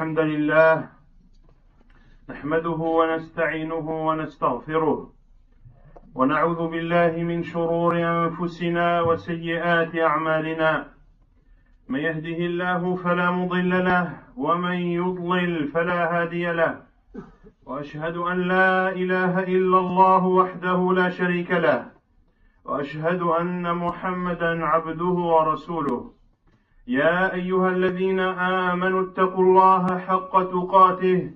الحمد لله نحمده ونستعينه ونستغفره ونعوذ بالله من شرور أنفسنا وسيئات أعمالنا من يهده الله فلا مضل له ومن يضلل فلا هادي له وأشهد أن لا إله إلا الله وحده لا شريك له وأشهد أن محمدا عبده ورسوله يا أيها الذين آمنوا اتقوا الله حق تقاته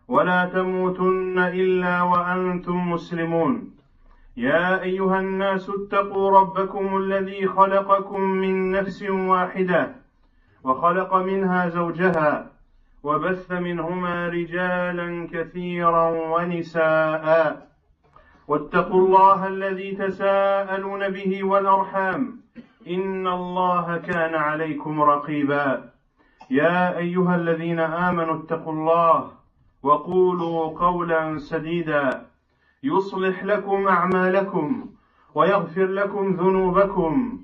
ولا تموتن إلا وأنتم مسلمون يا أيها الناس اتقوا ربكم الذي خلقكم من نفس واحدة وخلق منها زوجها وبث منهما رجالا كثيرا ونساء واتقوا الله الذي تساءلون به والأرحام إن الله كان عليكم رقيبا يا أيها الذين آمنوا اتقوا الله وقولوا قولا سديدا يصلح لكم أعمالكم ويغفر لكم ذنوبكم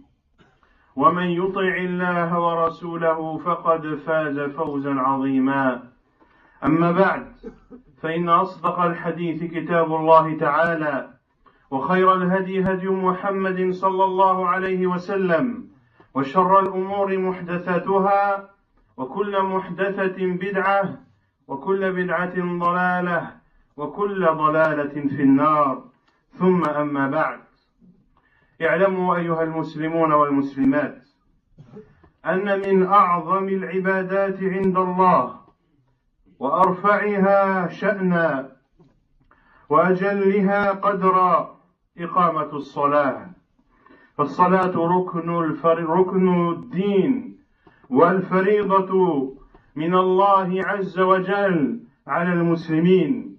ومن يطع الله ورسوله فقد فاز فوزا عظيما أما بعد فإن أصدق الحديث كتاب الله تعالى وخير الهدي هدي محمد صلى الله عليه وسلم وشر الأمور محدثاتها وكل محدثة بدعة وكل بدعة ضلالة وكل ضلالة في النار ثم أما بعد اعلموا أيها المسلمون والمسلمات أن من أعظم العبادات عند الله وأرفعها شأنا وأجلها قدرا إقامة الصلاة فالصلاة ركن الدين والفريضة من الله عز وجل على المسلمين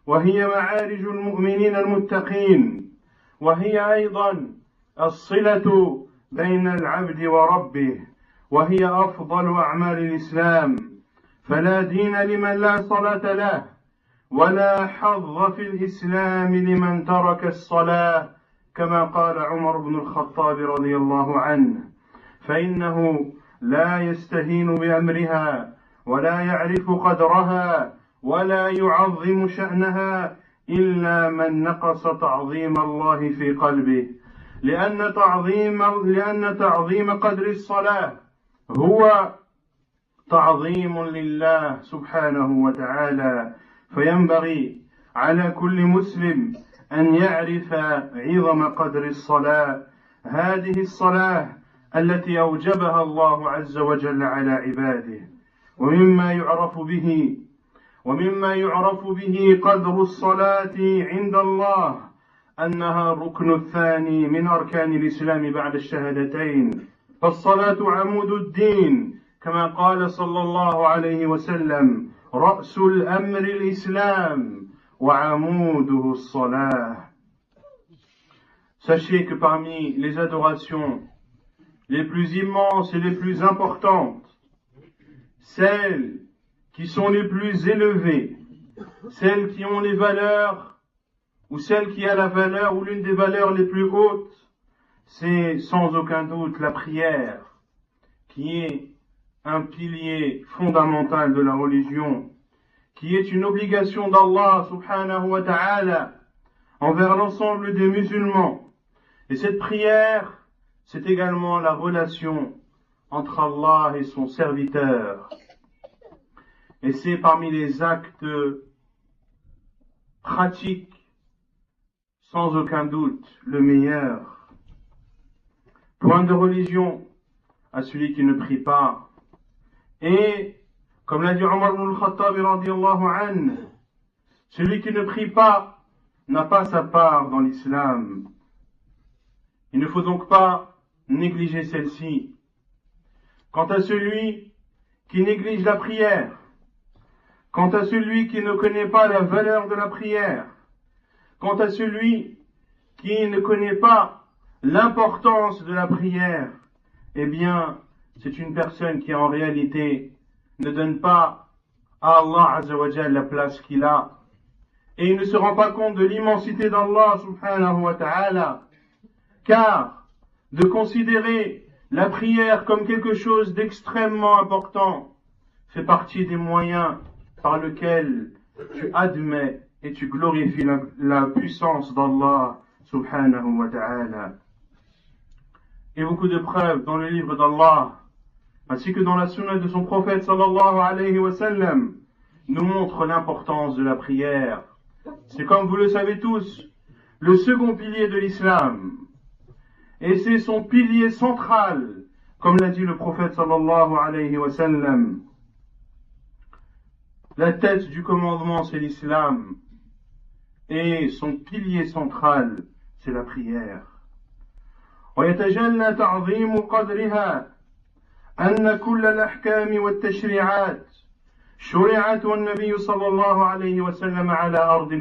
وهي معارج المؤمنين المتقين وهي أيضا الصلة بين العبد وربه وهي أفضل أعمال الإسلام فلا دين لمن لا صلاة له ولا حظ في الإسلام لمن ترك الصلاة كما قال عمر بن الخطاب رضي الله عنه فإنه لا يستهين بأمرها ولا يعرف قدرها ولا يعظم شأنها إلا من نقص تعظيم الله في قلبه لأن تعظيم قدر الصلاة هو تعظيم لله سبحانه وتعالى فينبغي على كل مسلم أن يعرف عظم قدر الصلاة هذه الصلاة التي أوجبها الله عز وجل على عباده ومما يعرف به قدر الصلاة عند الله أنها الركن الثاني من أركان الإسلام بعد الشهادتين فالصلاة عمود الدين كما قال صلى الله عليه وسلم رأس الأمر الإسلام وعموده الصلاة. Sachez que parmi les adorations les plus immenses et les plus importantes, celles qui sont les plus élevées, celles qui ont les valeurs, ou celle qui a la valeur ou l'une des valeurs les plus hautes, c'est sans aucun doute la prière, qui est un pilier fondamental de la religion, qui est une obligation d'Allah subhanahu wa ta'ala envers l'ensemble des musulmans. Et cette prière, c'est également la relation entre Allah et son serviteur. Et c'est parmi les actes pratiques, sans aucun doute, le meilleur. Point de religion à celui qui ne prie pas. Et, comme l'a dit Omar ibn al-Khattab radiyallahu anhu, celui qui ne prie pas n'a pas sa part dans l'islam. Il ne faut donc pas négliger celle-ci. Quant à celui qui néglige la prière, quant à celui qui ne connaît pas la valeur de la prière, quant à celui qui ne connaît pas l'importance de la prière, eh bien, c'est une personne qui en réalité ne donne pas à Allah Azza wa Jalla la place qu'il a. Et il ne se rend pas compte de l'immensité d'Allah subhanahu wa ta'ala. Car de considérer la prière comme quelque chose d'extrêmement important fait partie des moyens par lesquels tu admets et tu glorifies la puissance d'Allah subhanahu wa ta'ala. Et beaucoup de preuves dans le livre d'Allah, ainsi que dans la sunna de son prophète sallallahu alayhi wa sallam, nous montrent l'importance de la prière. C'est comme vous le savez tous, le second pilier de l'islam. Et c'est son pilier central, comme l'a dit le prophète sallallahu alayhi wa sallam. La tête du commandement, c'est l'islam. Et son pilier central, c'est la prière. ويتجلى تعظيم قدرها أن كل الأحكام والتشريعات شرعت والنبي صلى الله عليه وسلم على أرض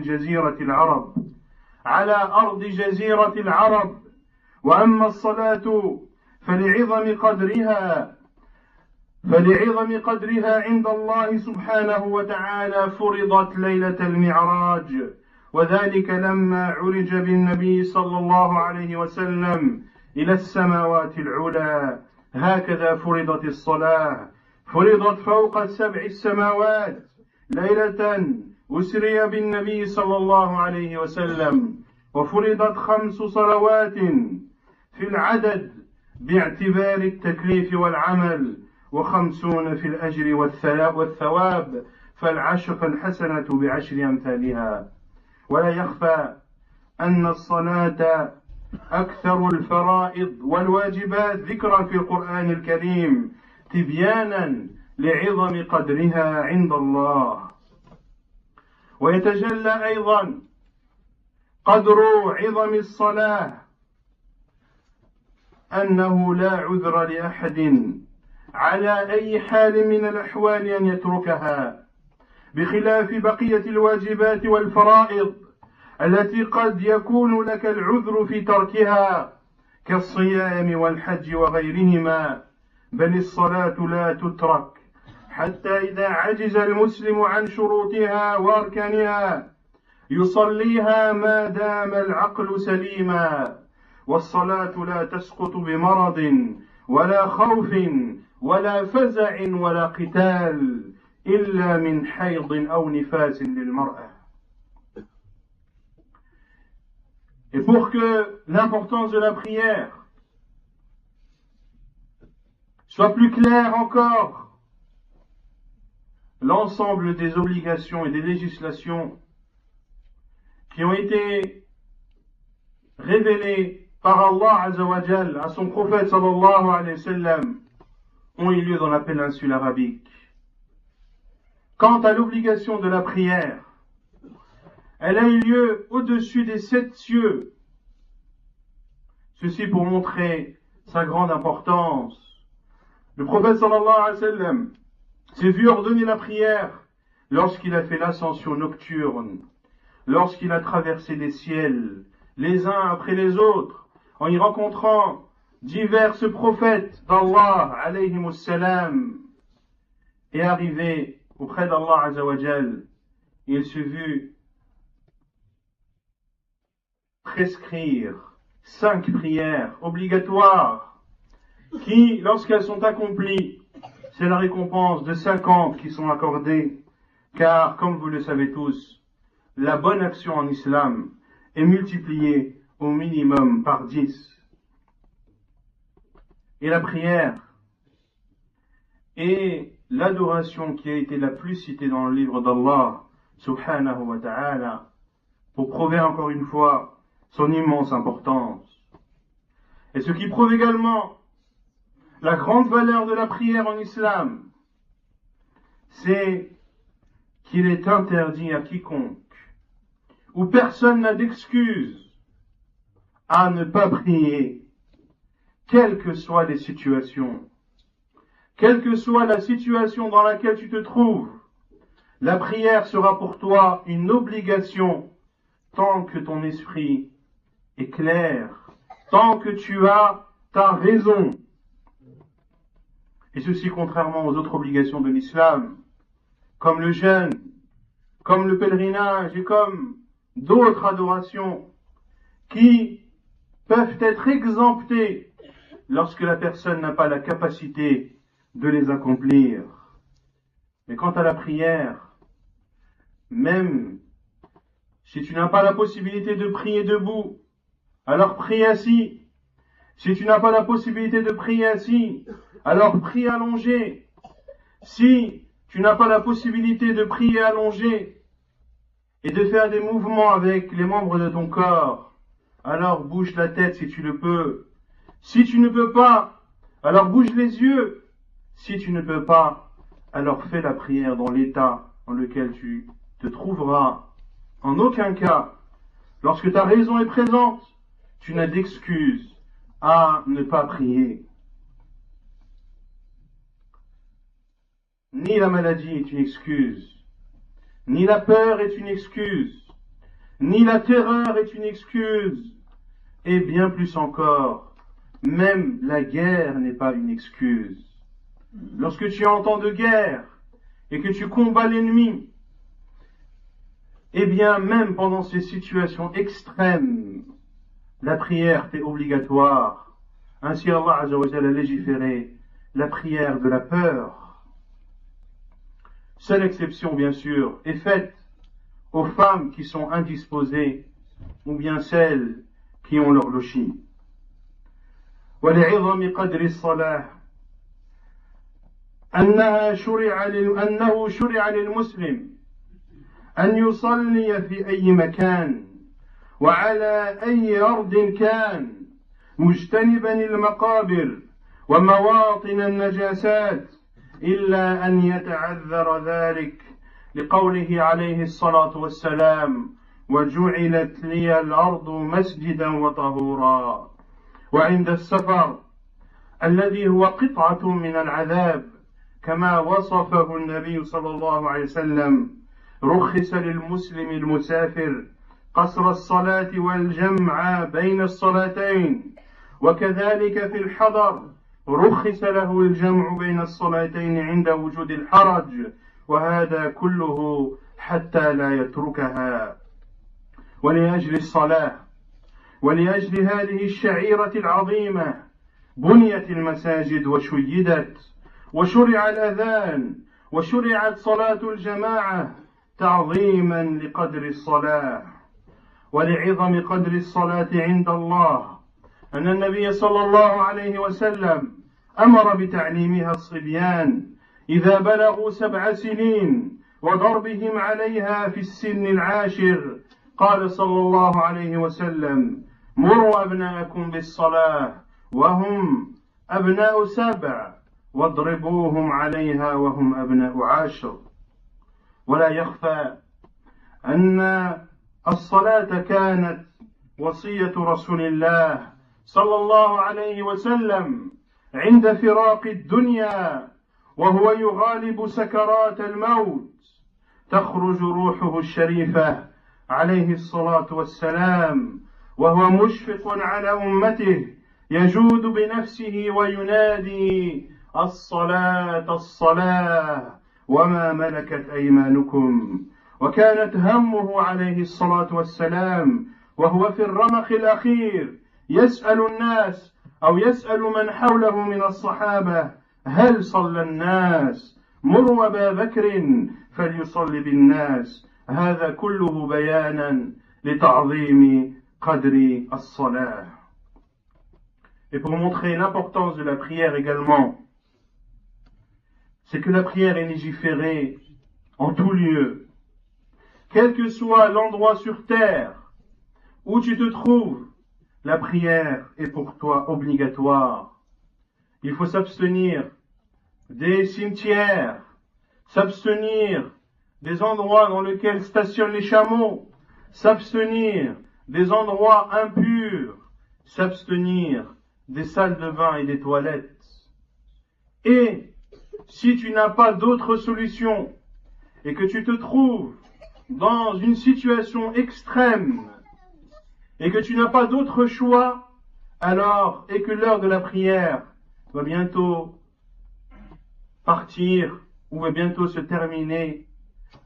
جزيرة العرب وأما الصلاة فلعظم قدرها عند الله سبحانه وتعالى فرضت ليلة المعراج وذلك لما عرج بالنبي صلى الله عليه وسلم إلى السماوات العلى هكذا فرضت الصلاة فرضت فوق 7 السماوات ليلة أسري بالنبي صلى الله عليه وسلم وفرضت 5 صلوات في العدد باعتبار التكليف والعمل و50 في الأجر والثواب فالحسنة بعشر أمثالها ولا يخفى أن الصلاة أكثر الفرائض والواجبات ذكرا في القرآن الكريم تبيانا لعظم قدرها عند الله ويتجلى أيضا قدر عظم الصلاة أنه لا عذر لأحد على أي حال من الأحوال أن يتركها بخلاف بقية الواجبات والفرائض التي قد يكون لك العذر في تركها كالصيام والحج وغيرهما بل الصلاة لا تترك حتى إذا عجز المسلم عن شروطها وأركانها يصليها ما دام العقل سليما والصلاة لا تسقط بمرض ولا خوف ولا فزع ولا قتال إلا من حيض أو نفاس للمرأة. Et pour que l'importance de la prière soit plus claire encore, l'ensemble des obligations et des législations qui ont été révélées par Allah Azza wa Jal à son prophète sallallahu alayhi wa sallam ont eu lieu dans la péninsule arabique. Quant à l'obligation de la prière, elle a eu lieu au-dessus des 7 cieux. Ceci pour montrer sa grande importance. Le prophète sallallahu alayhi wa sallam s'est vu ordonner la prière lorsqu'il a fait l'ascension nocturne, lorsqu'il a traversé les ciels, les uns après les autres, en y rencontrant divers prophètes d'Allah alayhimus salam, et arrivé auprès d'Allah Azza wa Jal, il se vit prescrire 5 prières obligatoires qui, lorsqu'elles sont accomplies, c'est la récompense de 50 qui sont accordées, car, comme vous le savez tous, la bonne action en islam est multipliée au minimum par 10. Et la prière est l'adoration qui a été la plus citée dans le livre d'Allah, subhanahu wa ta'ala, pour prouver encore une fois son immense importance. Et ce qui prouve également la grande valeur de la prière en islam, c'est qu'il est interdit à quiconque, où personne n'a d'excuse, à ne pas prier, quelles que soient les situations. Quelle que soit la situation dans laquelle tu te trouves, la prière sera pour toi une obligation tant que ton esprit est clair, tant que tu as ta raison. Et ceci contrairement aux autres obligations de l'islam, comme le jeûne, comme le pèlerinage et comme d'autres adorations qui peuvent être exemptées lorsque la personne n'a pas la capacité de les accomplir. Mais quant à la prière, même si tu n'as pas la possibilité de prier debout, alors prie assis. Si tu n'as pas la possibilité de prier assis, alors prie allongé. Si tu n'as pas la possibilité de prier allongé et de faire des mouvements avec les membres de ton corps, alors bouge la tête si tu le peux. Si tu ne peux pas, alors bouge les yeux. Si tu ne peux pas, alors fais la prière dans l'état dans lequel tu te trouveras. En aucun cas, lorsque ta raison est présente, tu n'as d'excuse à ne pas prier. Ni la maladie est une excuse, ni la peur est une excuse, ni la terreur est une excuse, et bien plus encore, même la guerre n'est pas une excuse. Lorsque tu entends de guerre et que tu combats l'ennemi, eh bien même pendant ces situations extrêmes, la prière est obligatoire. Ainsi Allah Azza wa Jalla a légiféré la prière de la peur. Seule exception, bien sûr, est faite aux femmes qui sont indisposées ou bien celles qui ont leur logis. ولعظم قدر الصلاة أنه شرع للمسلم أن يصلي في أي مكان وعلى أي أرض كان مجتنبا المقابر ومواطن النجاسات إلا أن يتعذر ذلك لقوله عليه الصلاة والسلام وجعلت لي الأرض مسجدا وطهورا. وعند السفر الذي هو قطعة من العذاب كما وصفه النبي صلى الله عليه وسلم رخص للمسلم المسافر قصر الصلاة والجمع بين الصلاتين وكذلك في الحضر رخص له الجمع بين الصلاتين عند وجود الحرج وهذا كله حتى لا يتركها. ولأجل الصلاة ولأجل هذه الشعيرة العظيمة بنيت المساجد وشيدت وشرع الأذان وشرعت صلاة الجماعة تعظيما لقدر الصلاة. ولعظم قدر الصلاة عند الله أن النبي صلى الله عليه وسلم أمر بتعليمها الصبيان إذا بلغوا 7 سنين وضربهم عليها في السن العاشر. قال صلى الله عليه وسلم مروا أبناءكم بالصلاة وهم أبناء 7 واضربوهم عليها وهم أبناء 10. ولا يخفى أن الصلاة كانت وصية رسول الله صلى الله عليه وسلم عند فراق الدنيا وهو يغالب سكرات الموت تخرج روحه الشريفة عليه الصلاة والسلام وهو مشفق على أمته يجود بنفسه وينادي الصلاة الصلاة وما ملكت أيمانكم. وكانت همه عليه الصلاة والسلام وهو في الرمق الأخير يسأل الناس أو يسأل من حوله من الصحابة هل صلى الناس مروا أبا بكر فليصلي بالناس. هذا كله بيانا لتعظيم قدر الصلاة. Et pour montrer l'importance de la prière également, c'est que la prière est légiférée en tout lieu. Quel que soit l'endroit sur terre où tu te trouves, la prière est pour toi obligatoire. Il faut s'abstenir des cimetières, s'abstenir des endroits dans lesquels stationnent les chameaux, s'abstenir des endroits impurs, s'abstenir des salles de bain et des toilettes. Et si tu n'as pas d'autre solution et que tu te trouves dans une situation extrême et que tu n'as pas d'autre choix, alors, et que l'heure de la prière va bientôt partir ou va bientôt se terminer,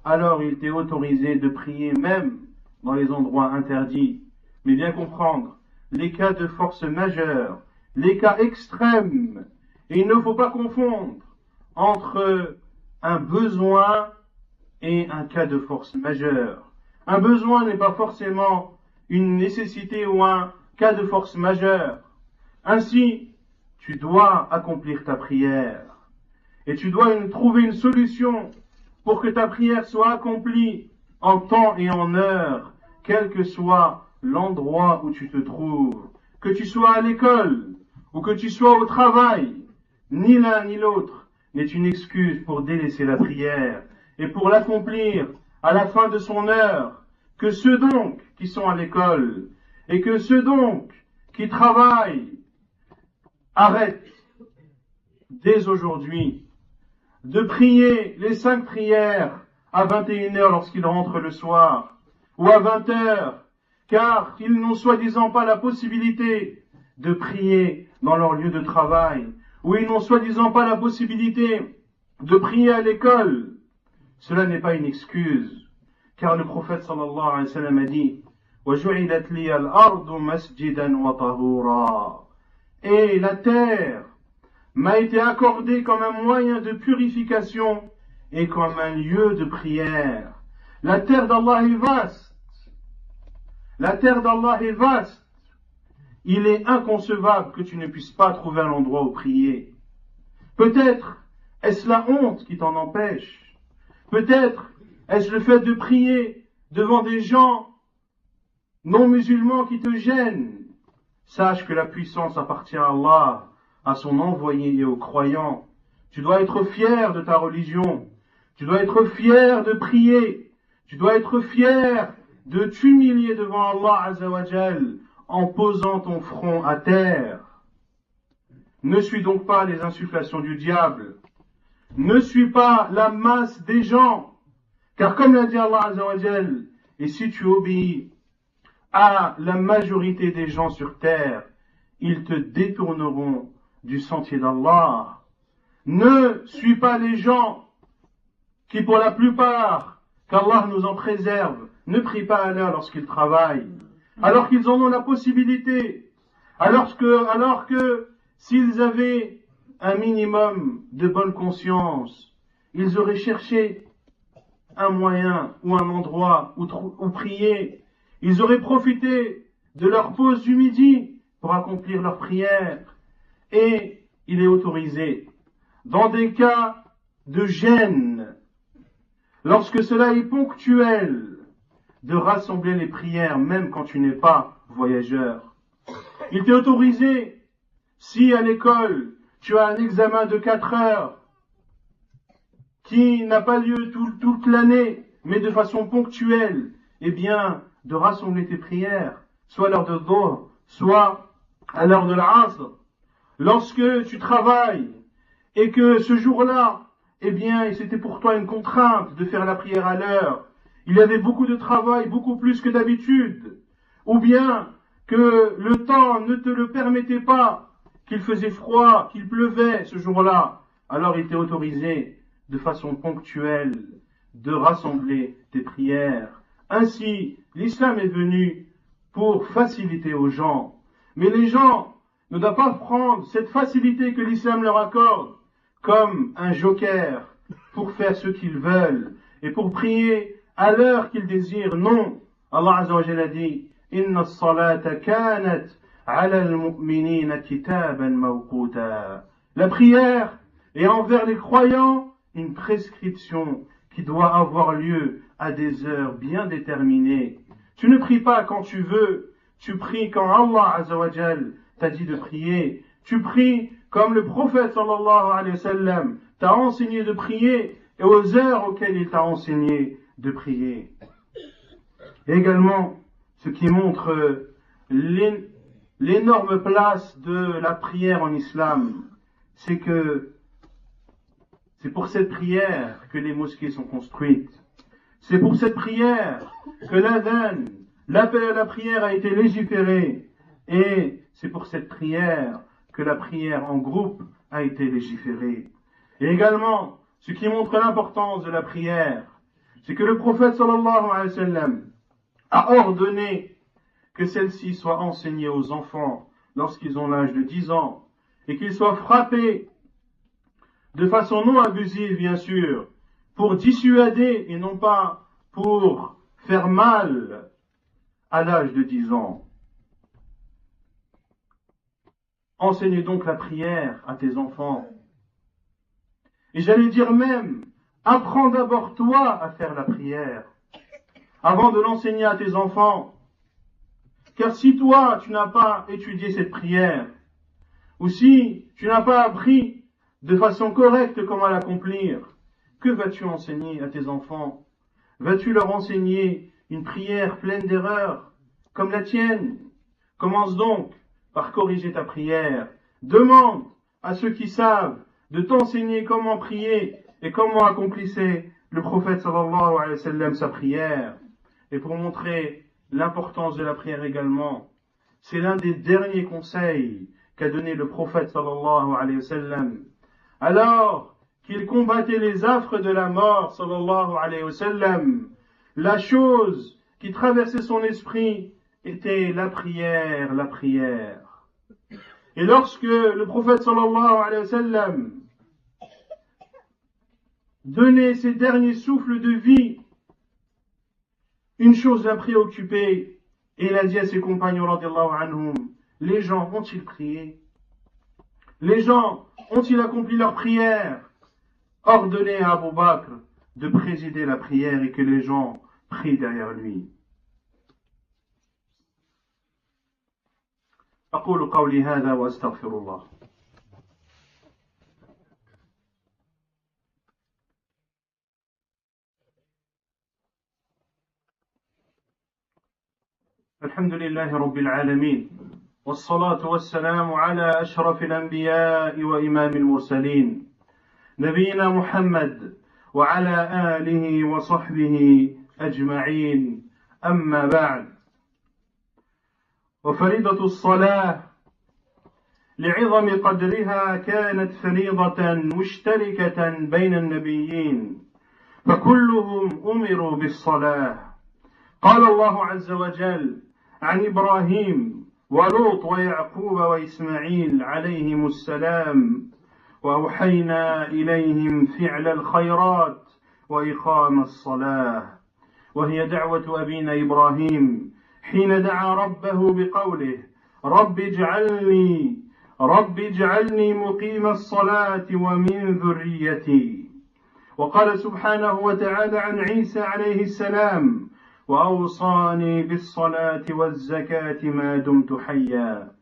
alors il t'est autorisé de prier même dans les endroits interdits. Mais bien comprendre, les cas de force majeure, les cas extrêmes, et il ne faut pas confondre entre un besoin et un cas de force majeure. Un besoin n'est pas forcément une nécessité ou un cas de force majeure. Ainsi, tu dois accomplir ta prière et tu dois trouver une solution pour que ta prière soit accomplie en temps et en heure, quel que soit l'endroit où tu te trouves, que tu sois à l'école ou que tu sois au travail. Ni l'un ni l'autre n'est une excuse pour délaisser la prière et pour l'accomplir à la fin de son heure. Que ceux donc qui sont à l'école et que ceux donc qui travaillent arrêtent dès aujourd'hui de prier les 5 prières à 21h lorsqu'ils rentrent le soir ou à 20h, car ils n'ont soi-disant pas la possibilité de prier dans leur lieu de travail, ou ils n'ont soi-disant pas la possibilité de prier à l'école. Cela n'est pas une excuse, car le prophète sallallahu alayhi wa sallam a dit وَجُعِلَتْ لِيَ الْأَرْضُ مَسْجِدًا وَطَهُورًا. Et la terre m'a été accordée comme un moyen de purification et comme un lieu de prière. La terre d'Allah est vaste. La terre d'Allah est vaste. Il est inconcevable que tu ne puisses pas trouver un endroit où prier. Peut-être est-ce la honte qui t'en empêche. Peut-être est-ce le fait de prier devant des gens non musulmans qui te gênent. Sache que la puissance appartient à Allah, à son envoyé et aux croyants. Tu dois être fier de ta religion. Tu dois être fier de prier. Tu dois être fier de t'humilier devant Allah Azza wa Jal en posant ton front à terre. Ne suis donc pas les insufflations du diable. Ne suis pas la masse des gens. Car comme l'a dit Allah Azza wa Jal, et si tu obéis à la majorité des gens sur terre, ils te détourneront du sentier d'Allah. Ne suis pas les gens qui, pour la plupart, qu'Allah nous en préserve, ne prient pas à l'heure lorsqu'ils travaillent, alors qu'ils en ont la possibilité, alors que s'ils avaient un minimum de bonne conscience, ils auraient cherché un moyen ou un endroit où prier. Ils auraient profité de leur pause du midi pour accomplir leur prière. Et il est autorisé, dans des cas de gêne, lorsque cela est ponctuel, de rassembler les prières même quand tu n'es pas voyageur. Il t'est autorisé, si à l'école tu as un examen de 4 heures qui n'a pas lieu toute l'année, mais de façon ponctuelle, eh bien, de rassembler tes prières, soit à l'heure de Dhuhr, soit à l'heure de l'Asr. Lorsque tu travailles et que ce jour-là, eh bien, c'était pour toi une contrainte de faire la prière à l'heure, il y avait beaucoup de travail, beaucoup plus que d'habitude, ou bien que le temps ne te le permettait pas, qu'il faisait froid, qu'il pleuvait ce jour-là, alors il t'est autorisé de façon ponctuelle de rassembler tes prières. Ainsi, l'islam est venu pour faciliter aux gens, mais les gens ne doivent pas prendre cette facilité que l'islam leur accorde comme un joker pour faire ce qu'ils veulent et pour prier à l'heure qu'ils désirent. Non, Allah Azza wa Jalla dit Inna as-salata kanat ala al-mu'minina kitaban mawquta. La prière est envers les croyants une prescription qui doit avoir lieu à des heures bien déterminées. Tu ne pries pas quand tu veux, tu pries quand Allah Azza wa Jal t'a dit de prier. Tu pries comme le prophète sallallahu alayhi wa sallam t'a enseigné de prier et aux heures auxquelles il t'a enseigné de prier. Et également, ce qui montre l'énorme place de la prière en islam, c'est que c'est pour cette prière que les mosquées sont construites. C'est pour cette prière que l'adhan, l'appel à la prière a été légiféré. Et c'est pour cette prière que la prière en groupe a été légiférée. Et également, ce qui montre l'importance de la prière, c'est que le prophète sallallahu alayhi wa sallam a ordonné que celle-ci soit enseignée aux enfants lorsqu'ils ont l'âge de 10 ans et qu'ils soient frappés de façon non abusive bien sûr, pour dissuader et non pas pour faire mal à l'âge de 10 ans. Enseigne donc la prière à tes enfants. Et j'allais dire même, apprends d'abord toi à faire la prière, avant de l'enseigner à tes enfants. Car si toi, tu n'as pas étudié cette prière, ou si tu n'as pas appris de façon correcte comment l'accomplir, que vas-tu enseigner à tes enfants? Vas-tu leur enseigner une prière pleine d'erreurs, comme la tienne? Commence donc par corriger ta prière. Demande à ceux qui savent de t'enseigner comment prier et comment accomplissait le prophète sallallahu alayhi wa sallam sa prière. Et pour montrer l'importance de la prière également, c'est l'un des derniers conseils qu'a donné le prophète sallallahu alayhi wa sallam. Alors qu'il combattait les affres de la mort sallallahu alayhi wa sallam, la chose qui traversait son esprit était la prière, la prière. Et lorsque le prophète sallallahu alayhi wa sallam donnait ses derniers souffles de vie, une chose l'a préoccupé, et il a dit à ses compagnons radiyallahu anhum, les gens ont-ils prié? Les gens ont-ils accompli leur prière? Ordonné à Abu Bakr de présider la prière et que les gens prient derrière lui. أقول قولي هذا وأستغفر الله. الحمد لله رب العالمين والصلاة والسلام على أشرف الأنبياء وإمام المرسلين نبينا محمد وعلى آله وصحبه أجمعين أما بعد. وفريضة الصلاة لعظم قدرها كانت فريضة مشتركة بين النبيين فكلهم أمروا بالصلاة. قال الله عز وجل عن إبراهيم ولوط ويعقوب وإسماعيل عليهم السلام وأوحينا إليهم فعل الخيرات وإقام الصلاة، وهي دعوة أبينا إبراهيم حين دعا ربه بقوله رب اجعلني مقيم الصلاة ومن ذريتي. وقال سبحانه وتعالى عن عيسى عليه السلام وأوصاني بالصلاة والزكاة ما دمت حيا.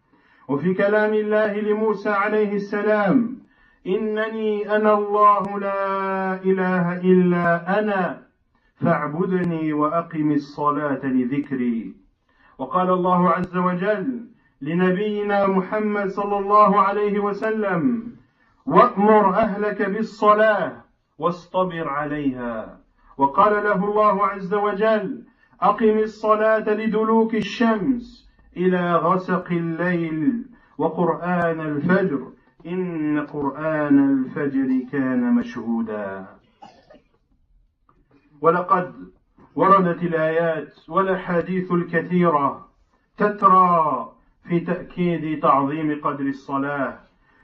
وفي كلام الله لموسى عليه السلام إنني أنا الله لا إله إلا أنا فاعبدني وأقم الصلاة لذكري. وقال الله عز وجل لنبينا محمد صلى الله عليه وسلم وأمر أهلك بالصلاة واصطبر عليها. وقال له الله عز وجل أقم الصلاة لدلوك الشمس إلى غسق الليل وقرآن الفجر إن قرآن الفجر كان مشهودا. ولقد وردت الآيات والأحاديث الكثيرة تترى في تأكيد تعظيم قدر الصلاة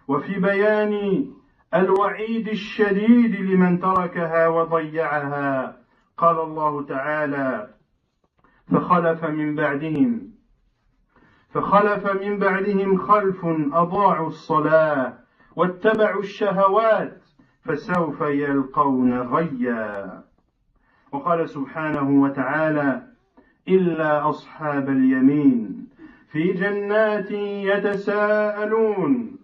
وفي بيان الوعيد الشديد لمن تركها وضيعها. قال الله تعالى فخلف من بعدهم خلف أضاعوا الصلاة واتبعوا الشهوات فسوف يلقون غيا. وقال سبحانه وتعالى إلا أصحاب اليمين في جنات يتساءلون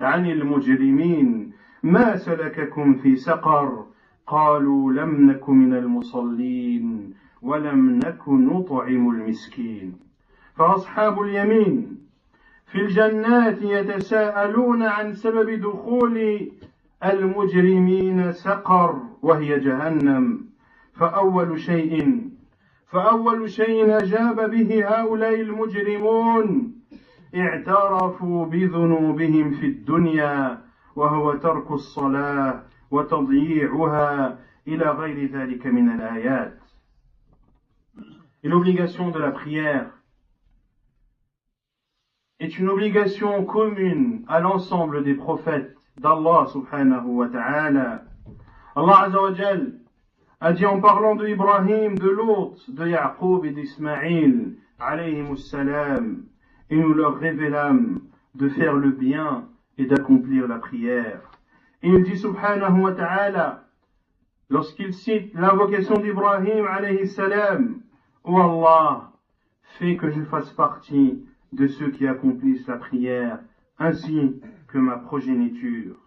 عن المجرمين ما سلككم في سقر قالوا لم نك من المصلين ولم نك نطعم المسكين. فأصحاب اليمين في الجنات يتساءلون عن سبب دخول المجرمين سقر وهي جهنم. فأول شيء أجاب به هؤلاء المجرمون اعترفوا بذنوبهم في الدنيا وهو ترك الصلاة وتضييعها إلى غير ذلك من الآيات. Et l'obligation de la prière est une obligation commune à l'ensemble des prophètes d'Allah subhanahu wa ta'ala. Allah Azza wa Jal a dit en parlant de Ibrahim, de Lot, de Yaqub et d'Ismaïl, alayhimus salam, et nous leur révélâmes de faire le bien et d'accomplir la prière. Et il dit subhanahu wa ta'ala, lorsqu'il cite l'invocation d'Ibrahim alayhi salam, ô Allah, fais que je fasse partie de ceux qui accomplissent la prière, ainsi que ma progéniture.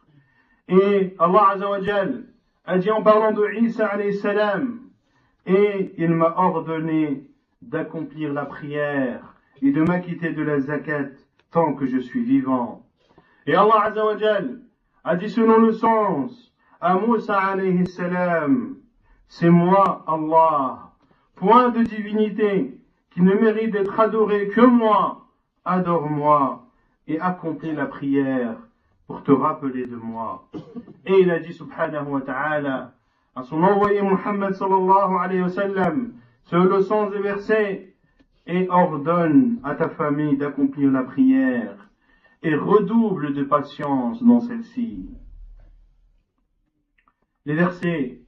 Et Allah Azza wa Jal a dit en parlant de Isa alayhi salam, et il m'a ordonné d'accomplir la prière et de m'acquitter de la zakat tant que je suis vivant. Et Allah Azza wa Jal a dit selon le sens à Moussa alayhi salam, c'est moi Allah, point de divinité qui ne mérite d'être adoré que moi, adore-moi et accomplis la prière pour te rappeler de moi. Et il a dit subhanahu wa ta'ala à son envoyé Muhammad sallallahu alayhi wa sallam, sur le sens des versets, et ordonne à ta famille d'accomplir la prière et redouble de patience dans celle-ci. Les versets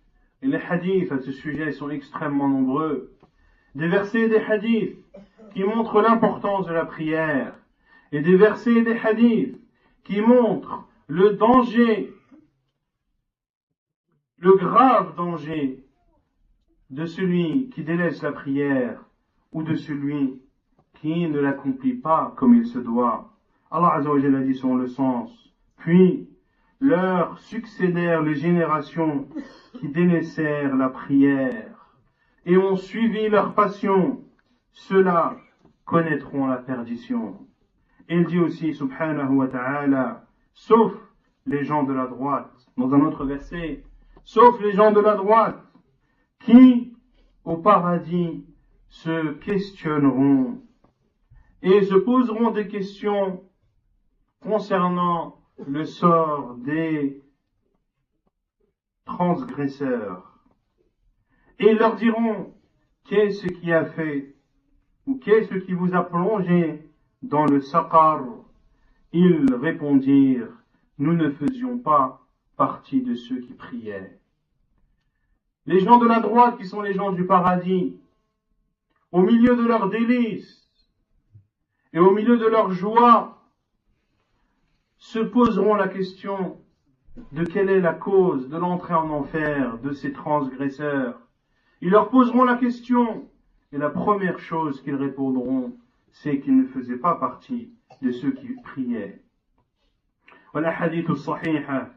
et les hadiths à ce sujet sont extrêmement nombreux. Des versets et des hadiths qui montrent l'importance de la prière, et des versets et des hadiths qui montrent le danger, le grave danger de celui qui délaisse la prière ou de celui qui ne l'accomplit pas comme il se doit. Allah Azza wa Jalla dit selon le sens, puis leur succédèrent les générations qui délaissèrent la prière et ont suivi leur passion, ceux-là connaîtront la perdition. Et il dit aussi, subhanahu wa ta'ala, sauf les gens de la droite, dans un autre verset, sauf les gens de la droite, qui, au paradis, se questionneront et se poseront des questions concernant le sort des transgresseurs. Et ils leur diront, qu'est-ce qui a fait, ou qu'est-ce qui vous a plongé dans le saqar? Ils répondirent, nous ne faisions pas partie de ceux qui priaient. Les gens de la droite, qui sont les gens du paradis, au milieu de leurs délices et au milieu de leur joie, se poseront la question de quelle est la cause de l'entrée en enfer de ces transgresseurs. Ils leur poseront la question, et la première chose qu'ils répondront, c'est qu'ils ne faisaient pas partie de ceux qui priaient. والأحاديث الصحيحة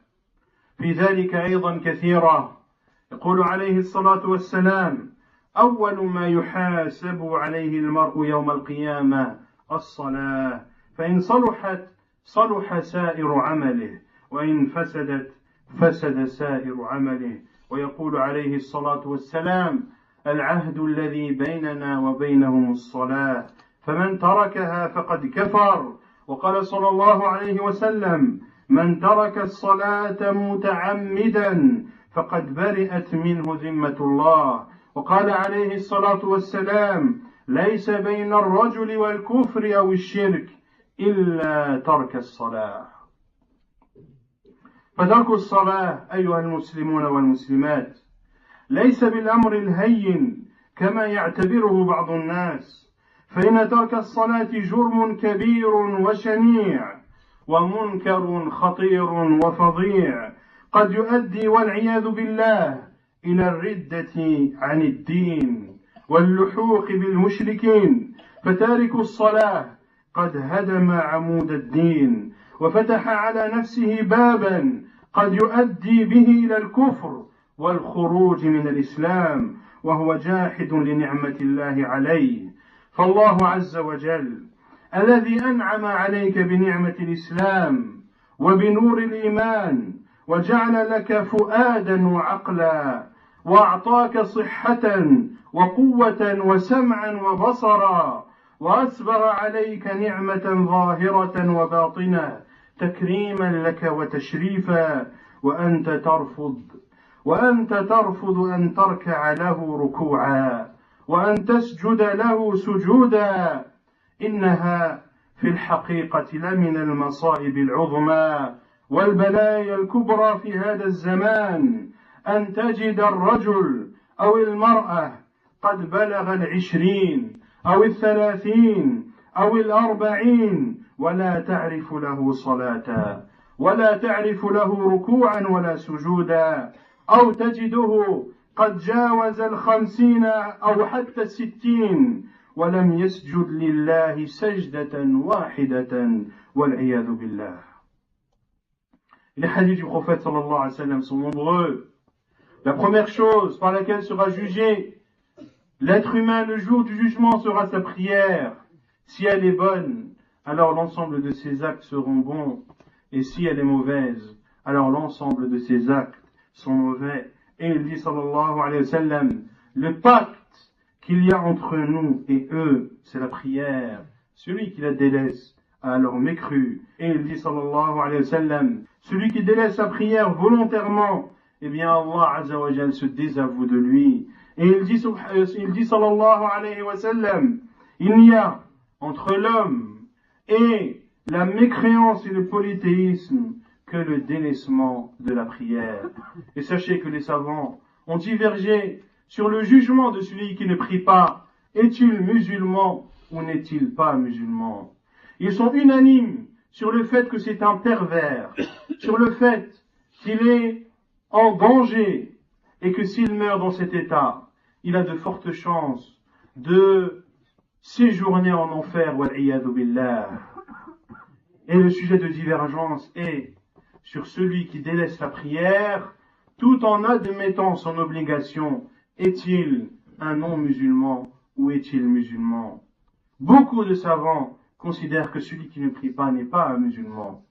في ذلك أيضا كثيرة. يقول عليه الصلاة والسلام: أول ما يحاسب عليه المرء يوم القيامة الصلاة، فإن صلحت صلح سائر عمله، وإن فسدت فسد سائر عمله. ويقول عليه الصلاة والسلام: العهد الذي بيننا وبينهم الصلاة، فمن تركها فقد كفر. وقال صلى الله عليه وسلم: من ترك الصلاة متعمدا فقد برئت منه ذمة الله. وقال عليه الصلاة والسلام: ليس بين الرجل والكفر أو الشرك إلا ترك الصلاة. فترك الصلاة أيها المسلمون والمسلمات ليس بالأمر الهين كما يعتبره بعض الناس، فإن ترك الصلاة جرم كبير وشنيع ومنكر خطير وفظيع، قد يؤدي والعياذ بالله إلى الردة عن الدين واللحوق بالمشركين. فتارك الصلاة قد هدم عمود الدين وفتح على نفسه بابا قد يؤدي به إلى الكفر والخروج من الإسلام، وهو جاحد لنعمة الله عليه. فالله عز وجل الذي أنعم عليك بنعمة الإسلام وبنور الإيمان وجعل لك فؤادا وعقلا وأعطاك صحة وقوة وسمعا وبصرا، وأسبغ عليك نعمة ظاهرة وباطنة تكريما لك وتشريفا، وأنت ترفض أن تركع له ركوعا وأن تسجد له سجودا. إنها في الحقيقة لمن المصائب العظمى والبلايا الكبرى في هذا الزمان أن تجد الرجل أو المرأة قد بلغ 20 أو 30 أو 40 ولا تعرف له صلاة ولا تعرف له ركوعا ولا سجودا، أو تجده قد جاوز 50 أو حتى 60 ولم يسجد لله سجدة واحدة والعياذ بالله. Les hadiths du prophète sallallahu alayhi wa sallam sont nombreux. La première chose par laquelle sera jugé l'être humain le jour du jugement sera sa prière. Si elle est bonne, alors l'ensemble de ses actes seront bons. Et si elle est mauvaise, alors l'ensemble de ses actes sont mauvais. Et il dit sallallahu alayhi wa sallam, le pacte qu'il y a entre nous et eux, c'est la prière. Celui qui la délaisse a alors mécru. Et il dit sallallahu alayhi wa sallam, celui qui délaisse sa prière volontairement, eh bien Allah azza wa jal se désavoue de lui. Et il dit sallallahu alayhi wa sallam, il n'y a entre l'homme et la mécréance et le polythéisme que le délaissement de la prière. Et sachez que les savants ont divergé sur le jugement de celui qui ne prie pas. Est-il musulman ou n'est-il pas musulman? Ils sont unanimes sur le fait que c'est un pervers, sur le fait qu'il est en danger et que s'il meurt dans cet état, il a de fortes chances de séjourner en enfer, wal-iyadu billah. Et le sujet de divergence est sur celui qui délaisse la prière tout en admettant son obligation. Est-il un non-musulman ou est-il musulman? Beaucoup de savants considèrent que celui qui ne prie pas n'est pas un musulman.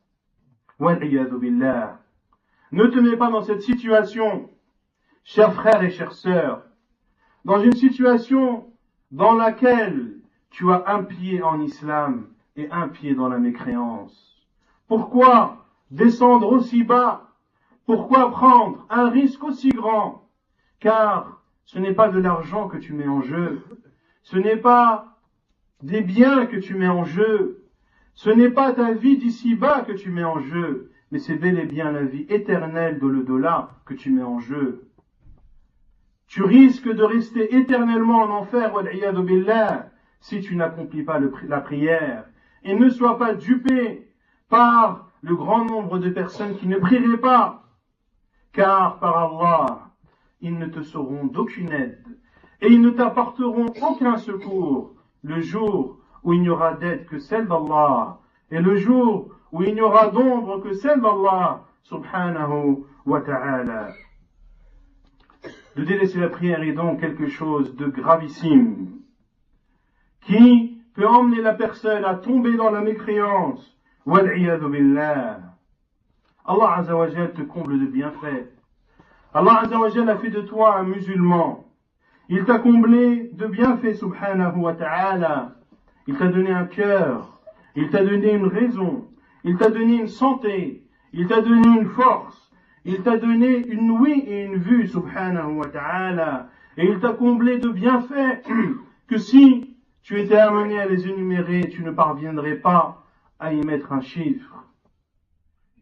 Wal-iyadu billah. Ne te mets pas dans cette situation, chers frères et chères sœurs, dans une situation dans laquelle tu as un pied en islam et un pied dans la mécréance. Pourquoi descendre aussi bas? Pourquoi prendre un risque aussi grand? Car ce n'est pas de l'argent que tu mets en jeu, ce n'est pas des biens que tu mets en jeu, ce n'est pas ta vie d'ici-bas que tu mets en jeu, mais c'est bel et bien la vie éternelle de l'au-delà que tu mets en jeu. Tu risques de rester éternellement en enfer, wal-iyadu billah, si tu n'accomplis pas la prière. Et ne sois pas dupé par le grand nombre de personnes qui ne prieraient pas, car par Allah, ils ne te seront d'aucune aide et ils ne t'apporteront aucun secours le jour où il n'y aura d'aide que celle d'Allah et le jour où il n'y aura d'ombre que celle d'Allah subhanahu wa ta'ala. De délaisser la prière est donc quelque chose de gravissime qui peut emmener la personne à tomber dans la mécréance. Wal-iyadu billah. Allah azza wa jal te comble de bienfaits. Allah azza wa jal a fait de toi un musulman. Il t'a comblé de bienfaits subhanahu wa ta'ala. Il t'a donné un cœur. Il t'a donné une raison. Il t'a donné une santé. Il t'a donné une force. Il t'a donné une ouïe et une vue subhanahu wa ta'ala. Et il t'a comblé de bienfaits que si tu étais amené à les énumérer, tu ne parviendrais pas à y mettre un chiffre.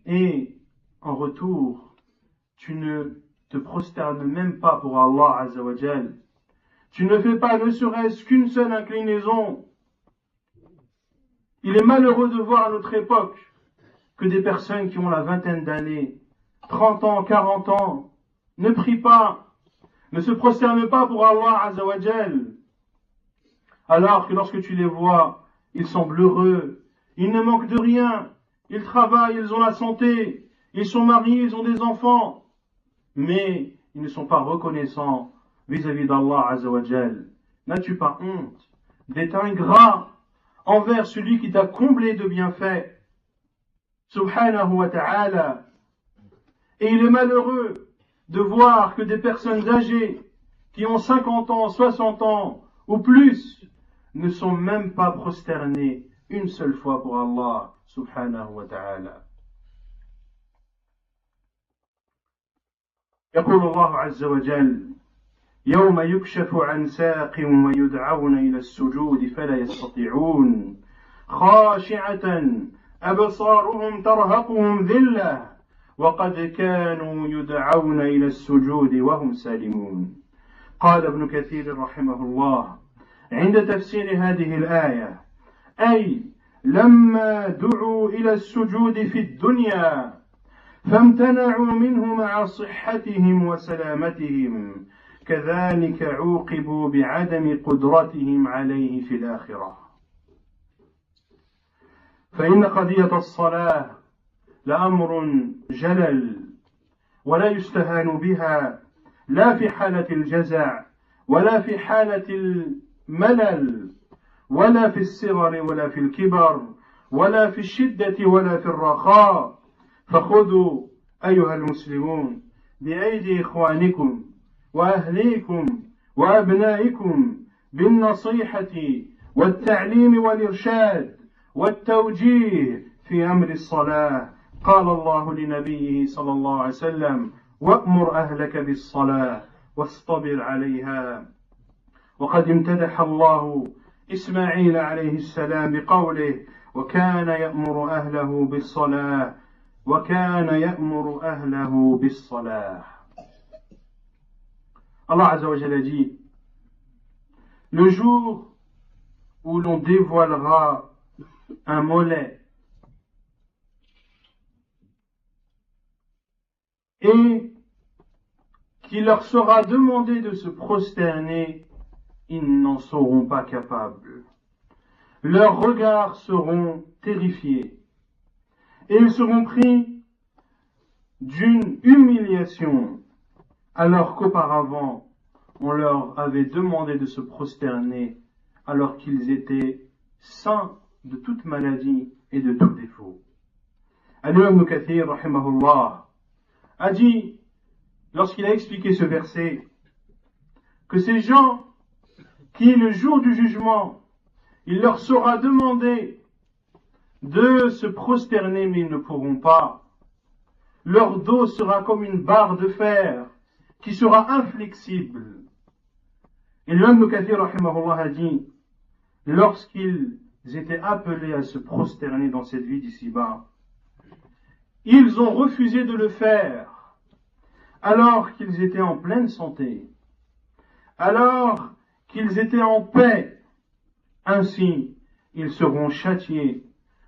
Et en retour, tu ne te prosternes même pas pour Allah azza wa jal. Tu ne fais pas ne serait-ce qu'une seule inclinaison. Il est malheureux de voir à notre époque que des personnes qui ont la vingtaine d'années, 30 ans, 40 ans, ne prient pas, ne se prosternent pas pour Allah azza wa jal. Alors que lorsque tu les vois, ils semblent heureux, ils ne manquent de rien, ils travaillent, ils ont la santé, ils sont mariés, ils ont des enfants, mais ils ne sont pas reconnaissants vis-à-vis d'Allah azza wa jal. N'as-tu pas honte d'être ingrat envers celui qui t'a comblé de bienfaits, subhanahu wa ta'ala? Et il est malheureux de voir que des personnes âgées qui ont 50 ans, 60 ans ou plus ne sont même pas prosternées une seule fois pour Allah subhanahu wa ta'ala. يقول الله عز وجل يوم يكشف عن ساق ويدعون إلى السجود فلا يستطيعون خاشعة أبصارهم ترهقهم ذلة وقد كانوا يدعون إلى السجود وهم سالمون. قال ابن كثير رحمه الله عند تفسير هذه الآية: أي لما دعوا إلى السجود في الدنيا فامتنعوا منه مع صحتهم وسلامتهم، كذلك عوقبوا بعدم قدرتهم عليه في الآخرة. فإن قضية الصلاة لأمر جلل ولا يستهان بها، لا في حالة الجزع ولا في حالة الملل ولا في الصغر ولا في الكبر ولا في الشدة ولا في الرخاء. فخذوا أيها المسلمون بأيدي إخوانكم وأهليكم وأبنائكم بالنصيحة والتعليم والإرشاد والتوجيه في أمر الصلاة. قال الله لنبيه صلى الله عليه وسلم: وأمر أهلك بالصلاة واصطبر عليها. وقد امتدح الله إسماعيل عليه السلام بقوله: وكان يأمر أهله بالصلاة وكان يأمر أهله بالصلاة. Allah Azza wa Jalla dit: le jour où l'on dévoilera un mollet et qu'il leur sera demandé de se prosterner, ils n'en seront pas capables. Leurs regards seront terrifiés et ils seront pris d'une humiliation, alors qu'auparavant on leur avait demandé de se prosterner alors qu'ils étaient sains de toute maladie et de tout défaut. Al-Imam Ibn Kathir rahimahullah a dit, lorsqu'il a expliqué ce verset, que ces gens qui, le jour du jugement, il leur sera demandé de se prosterner, mais ils ne pourront pas. Leur dos sera comme une barre de fer qui sera inflexible. Et l'imam Ibn Kathir rahimahullah a dit, lorsqu'ils étaient appelés à se prosterner dans cette vie d'ici-bas, ils ont refusé de le faire alors qu'ils étaient en pleine santé, alors qu'ils étaient en paix. Ainsi, ils seront châtiés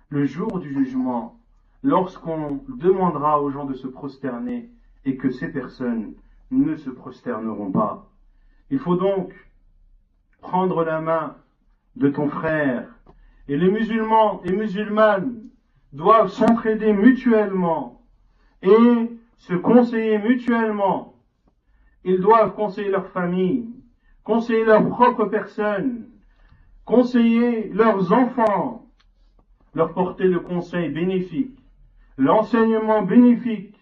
le jour du jugement, lorsqu'on demandera aux gens de se prosterner et que ces personnes ne se prosterneront pas. Il faut donc prendre la main de ton frère, et les musulmans et musulmanes doivent s'entraider mutuellement et se conseiller mutuellement. Ils doivent conseiller leur famille, conseiller leur propre personne, conseiller leurs enfants, leur porter le conseil bénéfique, l'enseignement bénéfique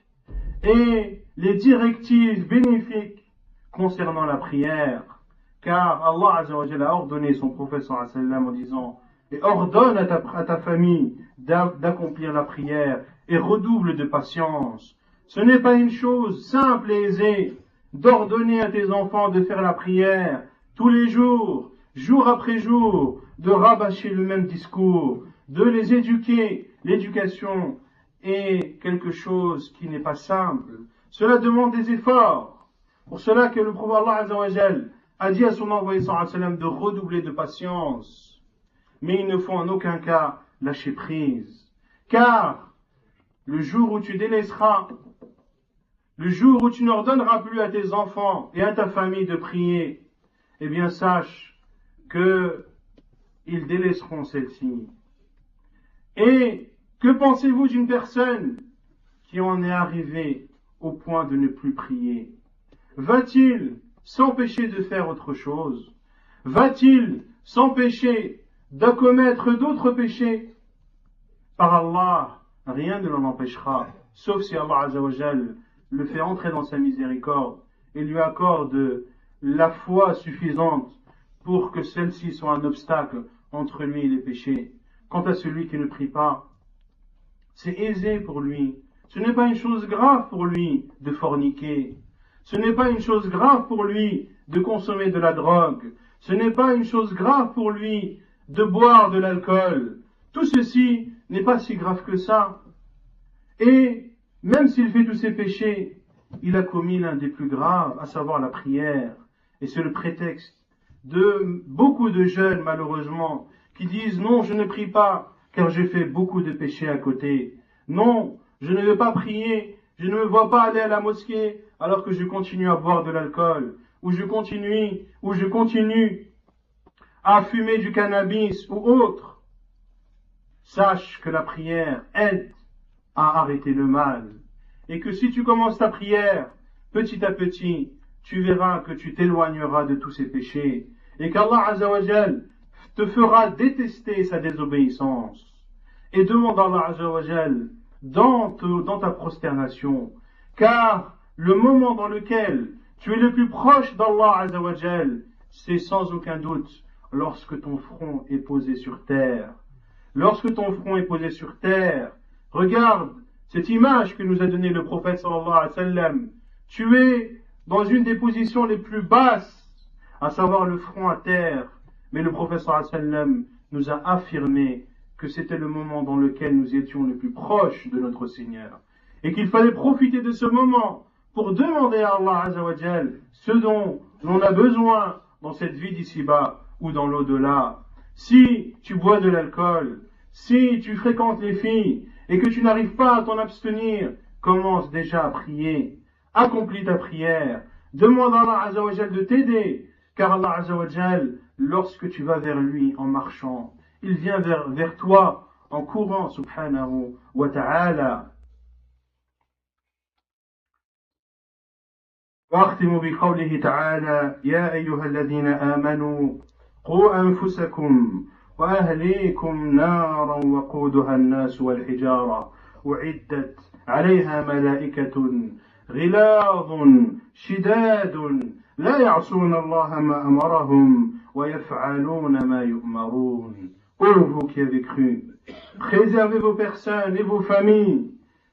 et les directives bénéfiques concernant la prière, car Allah Azza wa Jalla a ordonné son prophète sallallahu alayhi wa sallam en disant: et ordonne à ta famille d'accomplir la prière et redouble de patience. Ce n'est pas une chose simple et aisée d'ordonner à tes enfants de faire la prière tous les jours, jour après jour, de rabâcher le même discours, de les éduquer. L'éducation est quelque chose qui n'est pas simple. Cela demande des efforts. Pour cela que le prophète Allah Azza wa Jalla a dit à son envoyé sallallahu alayhi wa sallam de redoubler de patience. Mais il ne faut en aucun cas lâcher prise. Car le jour où tu délaisseras, le jour où tu n'ordonneras plus à tes enfants et à ta famille de prier, eh bien sache que ils délaisseront celle-ci. Et que pensez-vous d'une personne qui en est arrivée au point de ne plus prier? Va-t-il s'empêcher de faire autre chose? Va-t-il s'empêcher de commettre d'autres péchés? Par Allah, rien ne l'en empêchera, sauf si Allah Azza wa Jal le fait entrer dans sa miséricorde et lui accorde la foi suffisante pour que celle-ci soit un obstacle entre lui et les péchés. Quant à celui qui ne prie pas, c'est aisé pour lui. Ce n'est pas une chose grave pour lui de forniquer. Ce n'est pas une chose grave pour lui de consommer de la drogue. Ce n'est pas une chose grave pour lui de boire de l'alcool. tout ceci n'est pas si grave que ça. Et même s'il fait tous ces péchés, il a commis l'un des plus graves, à savoir la prière. Et c'est le prétexte de beaucoup de jeunes, malheureusement, qui disent « Non, je ne prie pas, car j'ai fait beaucoup de péchés à côté. Non, je ne veux pas prier, je ne me vois pas aller à la mosquée, alors que je continue à boire de l'alcool, ou je continue à fumer du cannabis ou autre. » Sache que la prière aide à arrêter le mal. Et que si tu commences ta prière, petit à petit, tu verras que tu t'éloigneras de tous ces péchés. Et qu'Allah Azzawajal te fera détester sa désobéissance. Et demande à Allah Azzawajal dans ta prosternation. Car le moment dans lequel tu es le plus proche d'Allah Azzawajal, c'est sans aucun doute lorsque ton front est posé sur terre. Lorsque ton front est posé sur terre, regarde cette image que nous a donnée le prophète sallallahu alayhi wa sallam. Tu es dans une des positions les plus basses, à savoir le front à terre. Mais le prophète sallallahu alayhi wa sallam nous a affirmé que c'était le moment dans lequel nous étions le plus proches de notre Seigneur. Et qu'il fallait profiter de ce moment pour demander à Allah Azza wa Jal ce dont l'on a besoin dans cette vie d'ici-bas ou dans l'au-delà. Si tu bois de l'alcool, si tu fréquentes les filles et que tu n'arrives pas à t'en abstenir, commence déjà à prier. Accomplis ta prière. Demande à Allah Azza wa Jal de t'aider. Car Allah Azza wa Jal, lorsque tu vas vers lui en marchant, il vient vers toi en courant, subhanahu wa ta'ala. وأختم بقوله تعالى يا أيها الذين آمنوا قوا أنفسكم وأهليكم نارا وقودها الناس والحجارة أعدت عليها ملائكة غلاظ شداد لا يعصون الله ما أمرهم ويفعلون ما يؤمرون. Ô vous qui avez cru, préservez vos personnes et vos familles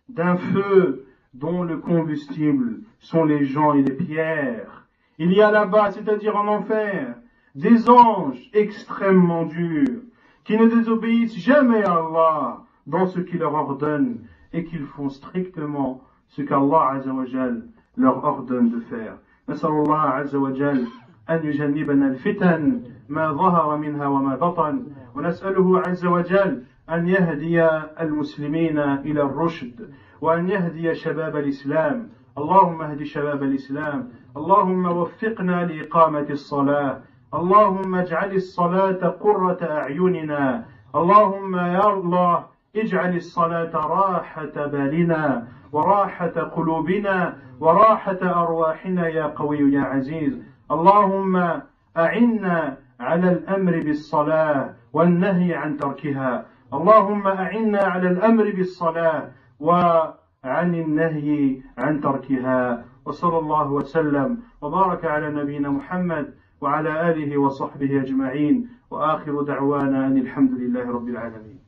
d'un feu dont le combustible sont les gens et les pierres. Il y a là-bas, c'est-à-dire en enfer, des anges extrêmement durs, qui ne désobéissent jamais à Allah dans ce qu'il leur ordonne et qu'ils font strictement ce qu'Allah Azza wa Jal leur ordonne de faire. نسأل الله عز وجل أن يجنبنا الفتن ما ظهر منها وما بطن ونسأله عز وجل أن يهدي المسلمين إلى الرشد وأن يهدي شباب الإسلام. اللهم اهد شباب الإسلام. اللهم وفقنا لإقامة الصلاة. اللهم اجعل الصلاة قرة أعيننا. اللهم يا الله اجعل الصلاة راحة بالنا وراحة قلوبنا وراحة أرواحنا يا قوي يا عزيز. اللهم أعنا على الأمر بالصلاة والنهي عن تركها. اللهم أعنا على الأمر بالصلاة وعن النهي عن تركها. وصلى الله وسلم وبارك على نبينا محمد وعلى آله وصحبه أجمعين وآخر دعوانا أن الحمد لله رب العالمين.